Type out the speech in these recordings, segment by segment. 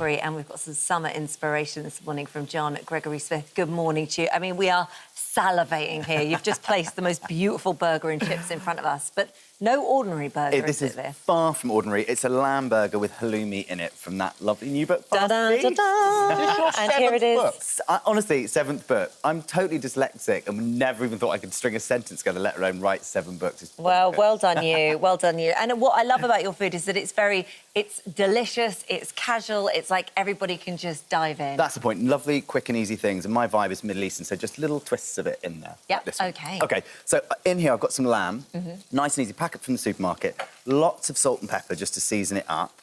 Gregory, and we've got some summer inspiration this morning from John at Gregory-Smith. Good morning to you. I mean, we are salivating here. You've just placed the most beautiful burger and chips in front of us, but no ordinary burger, This is this? far from ordinary. It's a lamb burger with halloumi in it from that lovely new book, Fast Da-da, Feast. da-da. And here it is. Honestly, 7th book. I'm totally dyslexic and never even thought I could string a sentence together, let alone write 7 books. It's Well done you, well done you. And what I love about your food is that it's delicious, it's casual, it's like everybody can just dive in. That's the point. Lovely, quick and easy things. And my vibe is Middle Eastern, so just little twists of it in there. Yep, This one. OK. OK, so in here I've got some lamb. Nice and easy, packet from the supermarket. Lots of salt and pepper just to season it up.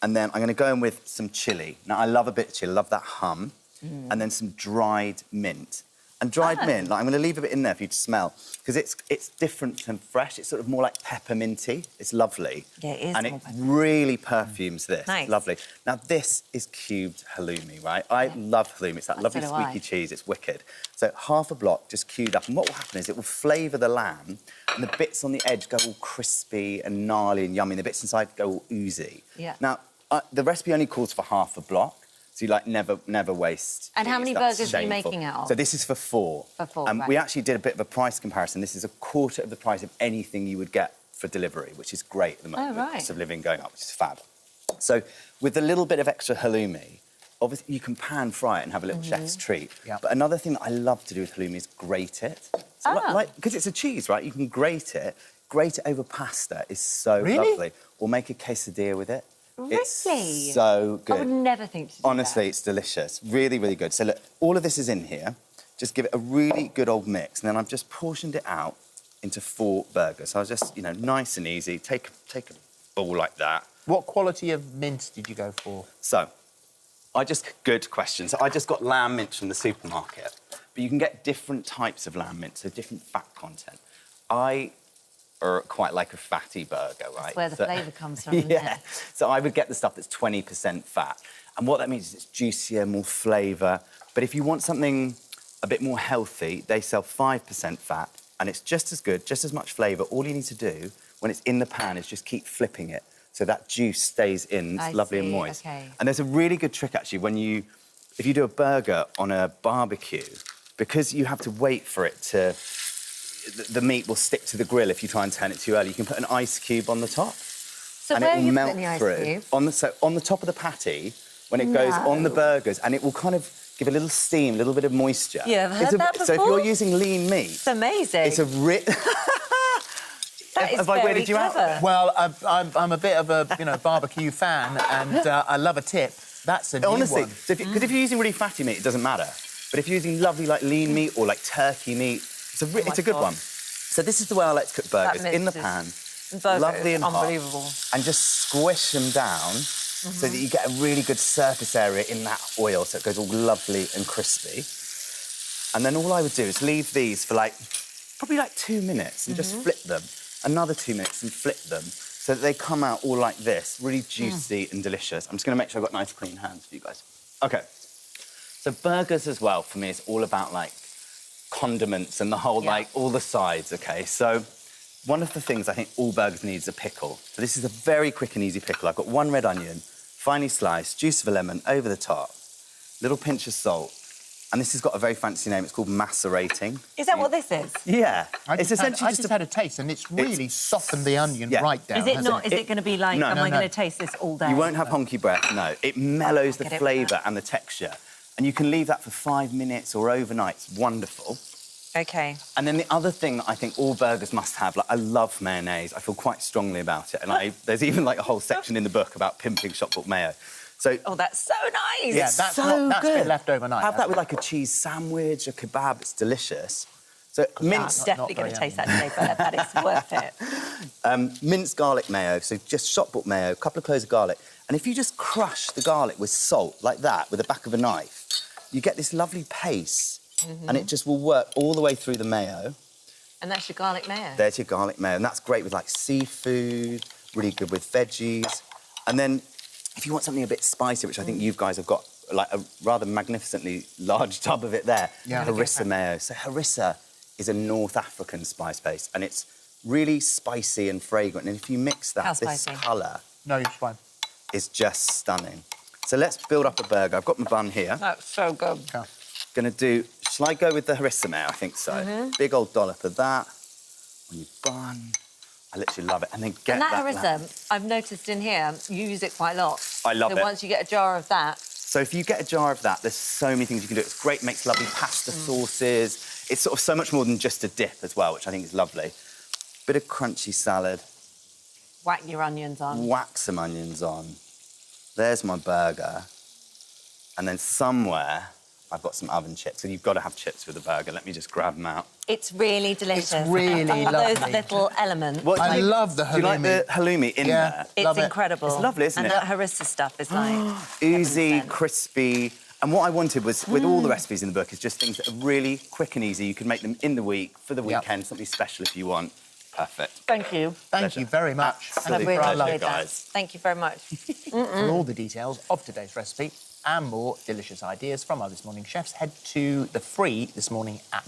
And then I'm going to go in with some chilli. Now, I love a bit of chilli, love that hum. And then some dried mint. And dried mint, like, I'm going to leave a bit in there for you to smell, because it's different from fresh. It's sort of more like pepperminty. It's lovely. Yeah, it is. And it really perfumes this. Nice. Lovely. Now, this is cubed halloumi, right? I love halloumi. It's that lovely So do I. squeaky cheese. It's wicked. So half a block just cubed up. And what will happen is it will flavour the lamb, and the bits on the edge go all crispy and gnarly and yummy, and the bits inside go all oozy. Yeah. Now, the recipe only calls for half a block. So you, like, never waste. And how many That's burgers are you shameful. making out of? So this is for 4. For 4, right. We actually did a bit of a price comparison. This is a quarter of the price of anything you would get for delivery, which is great at the moment. Oh, right. With the cost of living going up, which is fab. So with a little bit of extra halloumi, obviously you can pan fry it and have a little chef's treat. Yeah. But another thing that I love to do with halloumi is grate it. So because it's a cheese, right? You can grate it over pasta is so lovely. Or make a quesadilla with it. Really? It's so good. I would never think to do Honestly, that. it's delicious. Really, really good. So look, all of this is in here. Just give it a really good old mix, and then I've just portioned it out into 4 burgers. So I was just, you know, nice and easy. Take a bowl like that. What quality of mince did you go for? So, good question. So I just got lamb mince from the supermarket, but you can get different types of lamb mince, so different fat content. I quite like a fatty burger, right? That's where the flavour comes from, isn't it? So I would get the stuff that's 20% fat. And what that means is it's juicier, more flavour. But if you want something a bit more healthy, they sell 5% fat, and it's just as good, just as much flavour. All you need to do when it's in the pan is just keep flipping it so that juice stays in, it's lovely and moist. Okay. And there's a really good trick, actually, if you do a burger on a barbecue, because you have to wait for it to... The meat will stick to the grill if you try and turn it too early. You can put an ice cube on the top. So and where it are will you melt putting the ice through. cube? On the top of the patty, when it goes on the burgers, and it will kind of give a little steam, a little bit of moisture. Yeah, I've heard that before. So if you're using lean meat... It's amazing. It's a That is Have I very weirded you out? clever. Well, I'm a bit of a barbecue fan, and I love a tip. That's a new Honestly, one. because if you're using really fatty meat, it doesn't matter. But if you're using lovely, like, lean meat or, like, turkey meat, it's a good one. So this is the way I like to cook burgers, in the pan, lovely and unbelievable. hot, and just squish them down so that you get a really good surface area in that oil, so it goes all lovely and crispy. And then all I would do is leave these for, like, probably, like, 2 minutes and just flip them. Another 2 minutes and flip them so that they come out all like this, really juicy and delicious. I'm just going to make sure I've got nice, clean hands for you guys. OK. So burgers as well, for me, is all about, like, condiments and the whole, like, all the sides, OK? So one of the things I think all burgers need is a pickle. So this is a very quick and easy pickle. I've got 1 red onion, finely sliced, juice of a lemon over the top, little pinch of salt, and this has got a very fancy name. It's called macerating. Is that what this is? Yeah. It's essentially I just had a taste, and it's really softened the onion right down. Is it not? Is it going to be like, am I going to taste this all day? You won't have honky breath, no. It mellows the flavour and the texture. And you can leave that for 5 minutes or overnight. It's wonderful. OK. And then the other thing that I think all burgers must have, like, I love mayonnaise. I feel quite strongly about it. And there's even, like, a whole section in the book about pimping shop-bought mayo. So, oh, that's so nice. Yeah, that's been left overnight. Have that with, like, a cheese sandwich, a kebab. It's delicious. So minced... Definitely going to taste that today, but that is worth it. Minced garlic mayo, so just shop-bought mayo, a couple of cloves of garlic. And if you just crush the garlic with salt, like that, with the back of a knife, you get this lovely paste, and it just will work all the way through the mayo. And that's your garlic mayo? There's your garlic mayo, and that's great with, like, seafood, really good with veggies. And then, if you want something a bit spicy, which I think you guys have got, like, a rather magnificently large tub of it there, harissa mayo. So harissa is a North African spice base, and it's really spicy and fragrant. And if you mix that, this colour... No, it's fine. ...is just stunning. So let's build up a burger. I've got my bun here. That's so good. Yeah. Gonna do, shall I go with the harissa mayo? I think so. Big old dollop of that on your bun. I literally love it. And then get And that that harissa, I've noticed in here, you use it quite a lot. I love it. So once you get a jar of that... So if you get a jar of that, there's so many things you can do. It's great, makes lovely pasta sauces. It's sort of so much more than just a dip as well, which I think is lovely. Bit of crunchy salad. Whack your onions on. Whack some onions on. There's my burger. And then somewhere, I've got some oven chips. And you've got to have chips with a burger. Let me just grab them out. It's really delicious. It's really All lovely. those little elements. What, I love the halloumi. Do you like the halloumi in there? It's love it. incredible. It's lovely, isn't and it? And that harissa stuff is like... Oozy, 100%. crispy. And what I wanted was, with all the recipes in the book, is just things that are really quick and easy. You can make them in the week, for the weekend, something special if you want. Perfect. Thank you. Thank you very much. I Absolute really pleasure, enjoyed that. guys. Thank you very much. For all the details of today's recipe and more delicious ideas from our This Morning chefs, head to the free This Morning app.